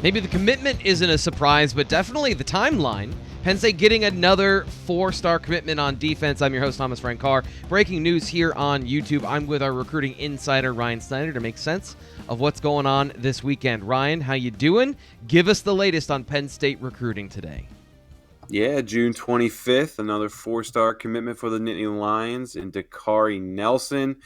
Maybe the commitment isn't a surprise, but definitely the timeline. Penn State getting another 4-star commitment on defense. I'm your host, Thomas Frank Carr. Breaking news here on YouTube. I'm with our recruiting insider, Ryan Snyder, to make sense of what's going on this weekend. Ryan, how you doing? Give us the latest on Penn State recruiting today. Yeah, June 25th, another 4-star commitment for the Nittany Lions in Dakaari Nelson.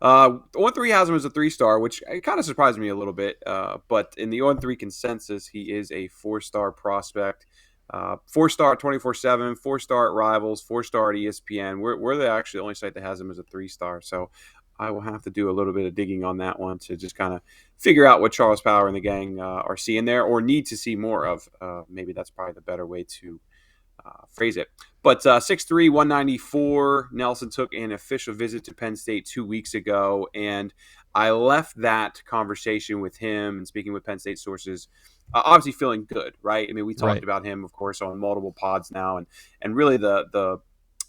1-3 has him as a 3-star, which kind of surprised me a little bit. But in the 1-3 consensus, he is a 4-star prospect. 4-star at 24/7, 4-star at Rivals, 4-star at ESPN. We're the actually only site that has him as a 3-star. So I will have to do a little bit of digging on that one to just kind of figure out what Charles Power and the gang are seeing there or need to see more of. Maybe that's probably the better way to phrase it. But 6'3", 194, Nelson took an official visit to Penn State 2 weeks ago, and I left that conversation with him and speaking with Penn State sources obviously feeling good, right? I mean, we talked about him, of course, on multiple pods now, and really the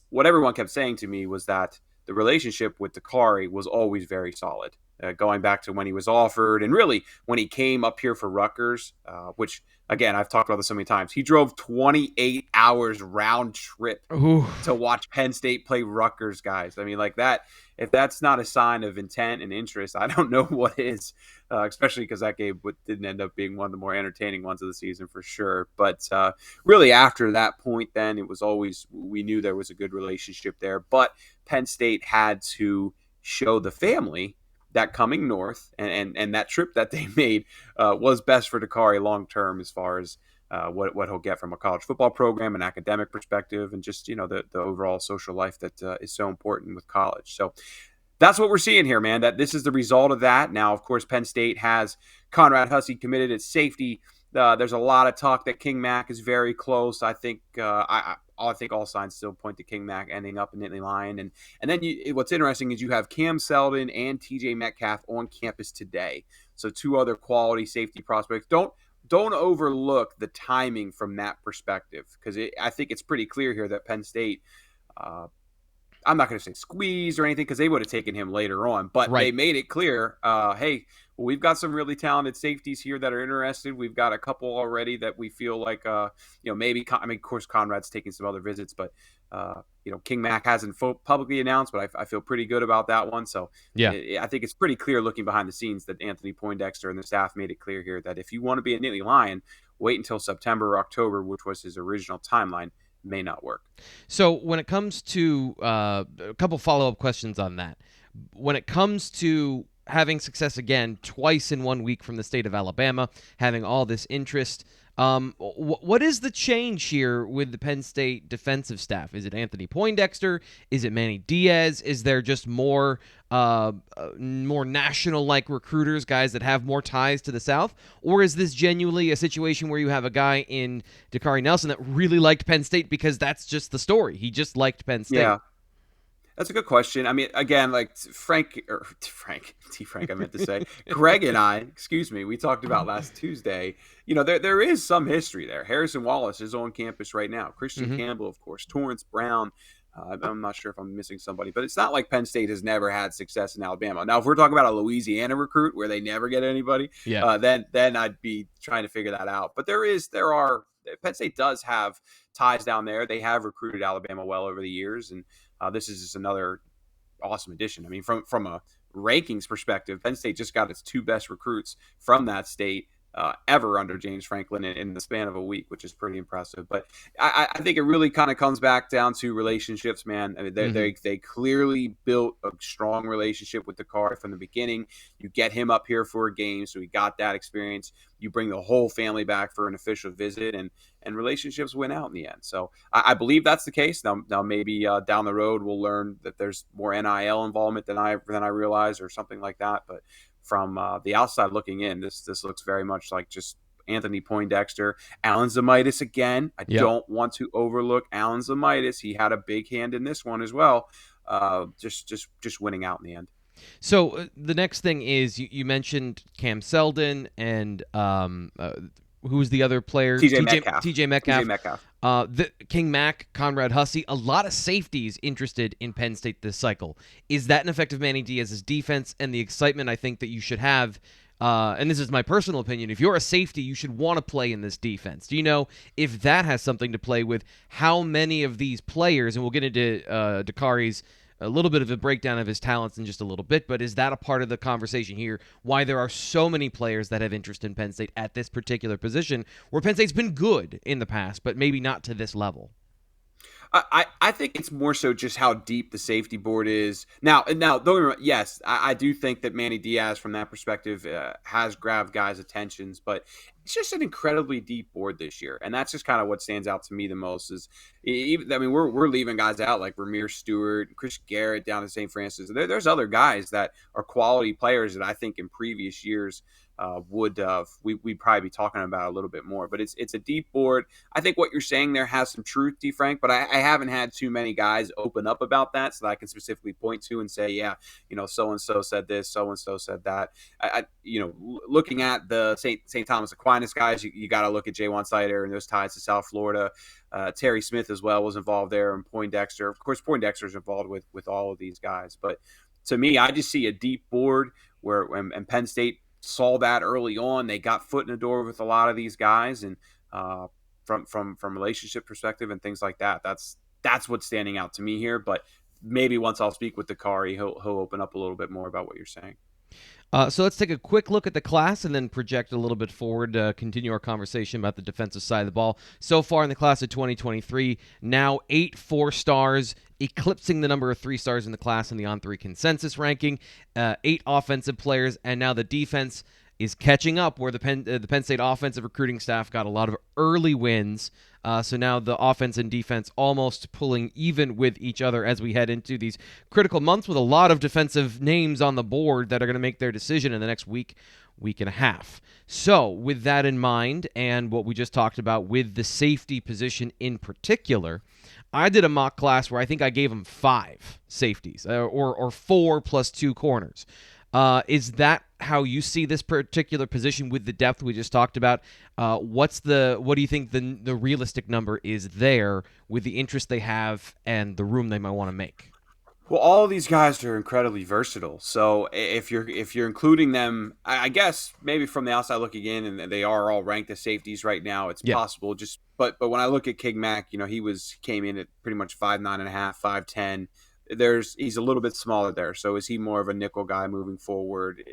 what everyone kept saying to me was that the relationship with Dakaari was always very solid. Going back to when he was offered and really when he came up here for Rutgers, which, again, I've talked about this so many times. He drove 28 hours round trip to watch Penn State play Rutgers, guys. I mean, like that, if that's not a sign of intent and interest, I don't know what is, especially because that game didn't end up being one of the more entertaining ones of the season for sure. But really after that point, then it was always, we knew there was a good relationship there. But Penn State had to show the family that coming north and that trip that they made was best for Dakaari long term as far as what he'll get from a college football program, an academic perspective, and just the overall social life that is so important with college. So that's what we're seeing here, man. That this is the result of that. Now, of course, Penn State has Conrad Hussey committed at safety. There's a lot of talk that King Mack is very close. I think I think all signs still point to King Mack ending up in Nittany Lion. And then what's interesting is you have Cam Seldon and TJ Metcalf on campus today. So two other quality safety prospects. Don't overlook the timing from that perspective, because I think it's pretty clear here that Penn State, I'm not going to say squeeze or anything because they would have taken him later on, but They made it clear, hey, we've got some really talented safeties here that are interested. We've got a couple already that we feel like, maybe, I mean, of course, Conrad's taking some other visits, but, King Mack hasn't publicly announced, but I feel pretty good about that one. So yeah, I think it's pretty clear looking behind the scenes that Anthony Poindexter and the staff made it clear here that if you want to be a Nittany Lion, wait until September or October, which was his original timeline, may not work. So when it comes to a couple follow-up questions on that, when it comes to having success again twice in 1 week from the state of Alabama, having all this interest, what is the change here with the Penn State defensive staff? Is it Anthony Poindexter? Is it Manny Diaz? Is there just more national-like recruiters, guys that have more ties to the South? Or is this genuinely a situation where you have a guy in Dakaari Nelson that really liked Penn State because that's just the story? He just liked Penn State. Yeah. That's a good question. I mean, again, like Frank, I meant to say, Greg and I, we talked about last Tuesday, there is some history there. Harrison Wallace is on campus right now. Christian Campbell, of course, Torrance Brown. I'm not sure if I'm missing somebody, but it's not like Penn State has never had success in Alabama. Now, if we're talking about a Louisiana recruit where they never get anybody, then I'd be trying to figure that out. But Penn State does have ties down there. They have recruited Alabama well over the years, and this is just another awesome addition. I mean, from a rankings perspective, Penn State just got its two best recruits from that state ever under James Franklin in the span of a week, which is pretty impressive. But I think it really kind of comes back down to relationships, man. I mean, they clearly built a strong relationship with Dakaari from the beginning. You get him up here for a game, so he got that experience. You bring the whole family back for an official visit, and relationships win out in the end. So I believe that's the case. Now maybe down the road we'll learn that there's more NIL involvement than I realize or something like that. But from the outside looking in, this looks very much like just Anthony Poindexter. Alan Zamitis again. I don't want to overlook Alan Zamitis. He had a big hand in this one as well. Just winning out in the end. So the next thing is you mentioned Cam Seldon and who's the other player? TJ Metcalf. The King Mack, Conrad Hussey, a lot of safeties interested in Penn State this cycle. Is that an effect of Manny Diaz's defense and the excitement I think that you should have and this is my personal opinion, if you're a safety, you should want to play in this defense. Do you know if that has something to play with how many of these players, and we'll get into Dakaari's a little bit of a breakdown of his talents in just a little bit, but is that a part of the conversation here, why there are so many players that have interest in Penn State at this particular position, where Penn State's been good in the past, but maybe not to this level? I think it's more so just how deep the safety board is now. Don't get me wrong, yes, I do think that Manny Diaz, from that perspective, has grabbed guys' attentions, but it's just an incredibly deep board this year, and that's just kind of what stands out to me the most. Is even, I mean, we're leaving guys out like Ramir Stewart, Chris Garrett down to St. Francis. There's other guys that are quality players that I think in previous years we'd probably be talking about a little bit more. But it's a deep board. I think what you're saying there has some truth, D. Frank, but I haven't had too many guys open up about that so that I can specifically point to and say, yeah, so and so said this, so and so said that. Looking at the St. Thomas Aquinas guys, you got to look at Jaywan Snyder and those ties to South Florida. Terry Smith as well was involved there, and Poindexter. Of course, Poindexter's involved with all of these guys. But to me, I just see a deep board where and Penn State saw that early on. They got foot in the door with a lot of these guys, and from relationship perspective and things like that, that's what's standing out to me here. But maybe once I'll speak with Dakaari, he'll open up a little bit more about what you're saying. So let's take a quick look at the class and then project a little bit forward to continue our conversation about the defensive side of the ball. So far in the class of 2023, now 8 4-stars, eclipsing the number of 3-stars in the class in the On3 consensus ranking, 8 offensive players, and now the defense is catching up, where the Penn State offensive recruiting staff got a lot of early wins. So now the offense and defense almost pulling even with each other as we head into these critical months with a lot of defensive names on the board that are going to make their decision in the next week and a half. So with that in mind, and what we just talked about with the safety position in particular, I did a mock class where I think I gave them 5 safeties, or 4 plus 2 corners. Is that how you see this particular position with the depth we just talked about? What do you think the realistic number is there with the interest they have and the room they might want to make? Well, all of these guys are incredibly versatile. So if you're including them, I guess maybe from the outside looking in, and they are all ranked as safeties right now, it's possible. But when I look at King Mack, he came in at pretty much 5'9.5", 5'10". He's a little bit smaller there. So is he more of a nickel guy moving forward?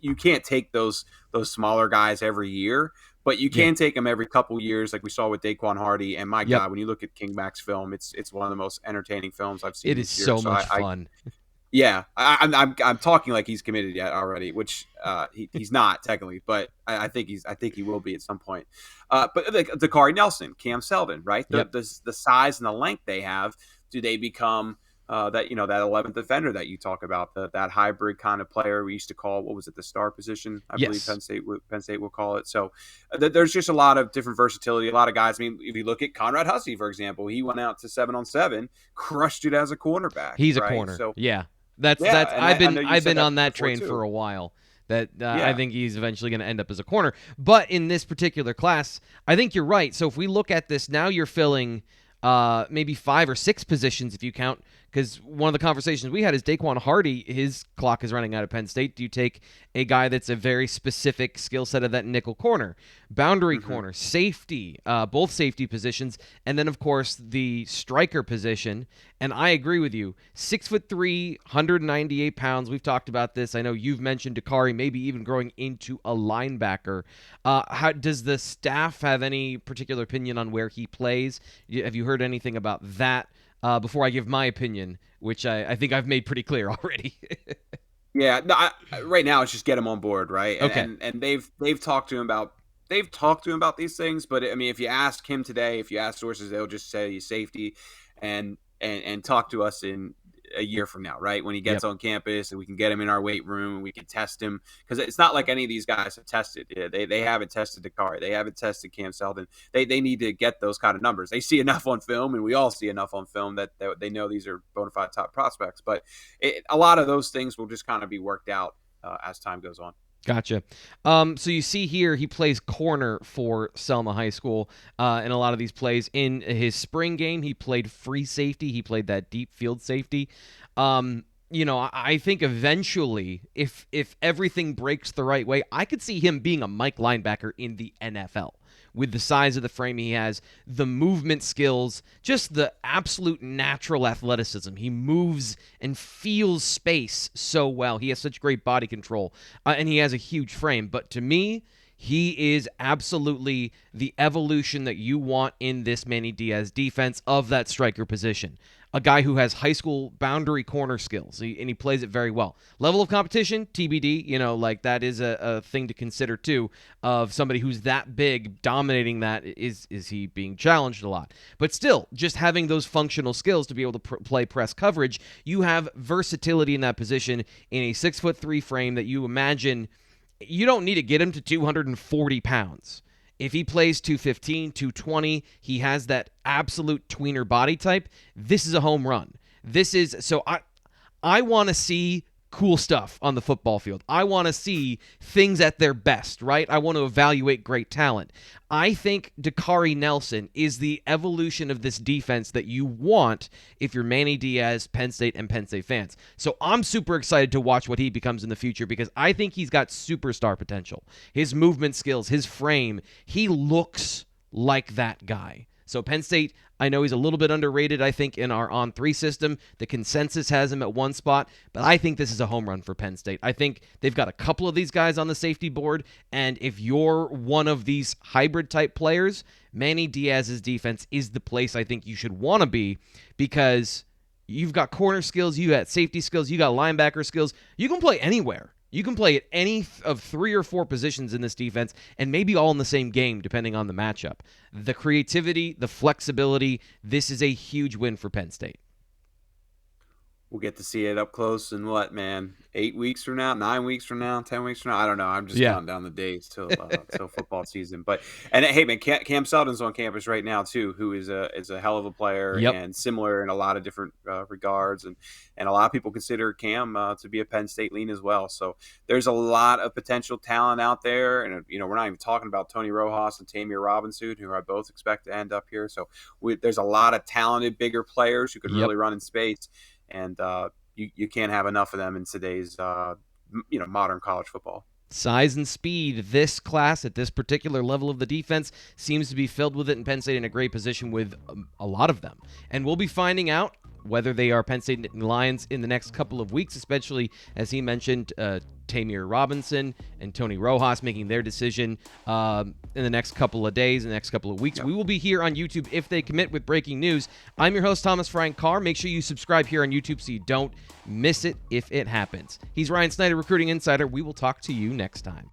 You can't take those smaller guys every year, but you can take them every couple years, like we saw with Daquan Hardy. And my God, when you look at King Mack's film, it's one of the most entertaining films I've seen. It is so much fun. I'm talking like he's committed yet already, which he's not technically, but I think he will be at some point. But Dakaari Nelson, Cam Seldon, right? The size and the length they have, do they become that 11th defender that you talk about, that hybrid kind of player we used to call, what was it, the star position? I believe Penn State will call it. So there's just a lot of different versatility, a lot of guys. I mean, if you look at Conrad Hussey, for example, he went out to 7-on-7, crushed it as a cornerback. He's right? a corner. So that's I've been on that train too. for a while. I think he's eventually going to end up as a corner. But in this particular class, I think you're right. So if we look at this, now you're filling maybe 5 or 6 positions if you count, because one of the conversations we had is Daquan Hardy, his clock is running out of Penn State. Do you take a guy that's a very specific skill set of that nickel corner, boundary corner, safety, both safety positions, and then, of course, the striker position? And I agree with you. 6'3", 198 pounds. We've talked about this. I know you've mentioned Dakaari maybe even growing into a linebacker. How does the staff have any particular opinion on where he plays? Have you heard anything about that? Before I give my opinion, which I think I've made pretty clear already. Right now it's just get him on board, right? Okay. And they've talked to him about these things, but I mean, if you ask him today, if you ask sources, they'll just say safety, and talk to us in a year from now, right? When he gets on campus and we can get him in our weight room and we can test him, because it's not like any of these guys have tested. They haven't tested Dakaari. They haven't tested Cam Seldon. They need to get those kind of numbers. They see enough on film, and we all see enough on film that they know these are bona fide top prospects. But a lot of those things will just kind of be worked out as time goes on. Gotcha. So you see here, he plays corner for Selma High School in a lot of these plays. In his spring game, he played free safety. He played that deep field safety. I think eventually, if everything breaks the right way, I could see him being a Mike linebacker in the NFL. With the size of the frame he has, the movement skills, just the absolute natural athleticism. He moves and feels space so well. He has such great body control, and he has a huge frame. But to me, he is absolutely the evolution that you want in this Manny Diaz defense of that striker position. A guy who has high school boundary corner skills, and he plays it very well. Level of competition, TBD, that is a thing to consider too, of somebody who's that big, dominating that. Is he being challenged a lot? But still, just having those functional skills to be able to play press coverage, you have versatility in that position in a 6'3" frame that you imagine you don't need to get him to 240 pounds. If he plays 215, 220, he has that absolute tweener body type. This is a home run. I want to see cool stuff on the football field. I want to see things at their best, right? I want to evaluate great talent. I think Dakaari Nelson is the evolution of this defense that you want if you're Manny Diaz, Penn State, and Penn State fans. So I'm super excited to watch what he becomes in the future because I think he's got superstar potential. His movement skills, his frame, he looks like that guy. So Penn State, I know he's a little bit underrated, I think, in our on-3 system. The consensus has him at one spot, but I think this is a home run for Penn State. I think they've got a couple of these guys on the safety board, and if you're one of these hybrid-type players, Manny Diaz's defense is the place I think you should want to be because you've got corner skills, you got safety skills, you got linebacker skills. You can play anywhere. You can play at any of 3 or 4 positions in this defense, and maybe all in the same game, depending on the matchup. The creativity, the flexibility, this is a huge win for Penn State. We'll get to see it up close in 8 weeks from now, 9 weeks from now, 10 weeks from now? I don't know. I'm just counting down the days till football season. But hey, man, Cam Seldon's on campus right now too, who is a hell of a player and similar in a lot of different regards, and a lot of people consider Cam to be a Penn State lean as well. So there's a lot of potential talent out there, and we're not even talking about Tony Rojas and Tamir Robinson, who I both expect to end up here. So there's a lot of talented, bigger players who could really run in space. And you can't have enough of them in today's modern college football. Size and speed. This class at this particular level of the defense seems to be filled with it, and Penn State in a great position with a lot of them. And we'll be finding out whether they are Penn State Nittany Lions in the next couple of weeks, especially, as he mentioned, Tamir Robinson and Tony Rojas making their decision in the next couple of days, in the next couple of weeks. We will be here on YouTube if they commit with breaking news. I'm your host, Thomas Frank Carr. Make sure you subscribe here on YouTube so you don't miss it if it happens. He's Ryan Snyder, Recruiting Insider. We will talk to you next time.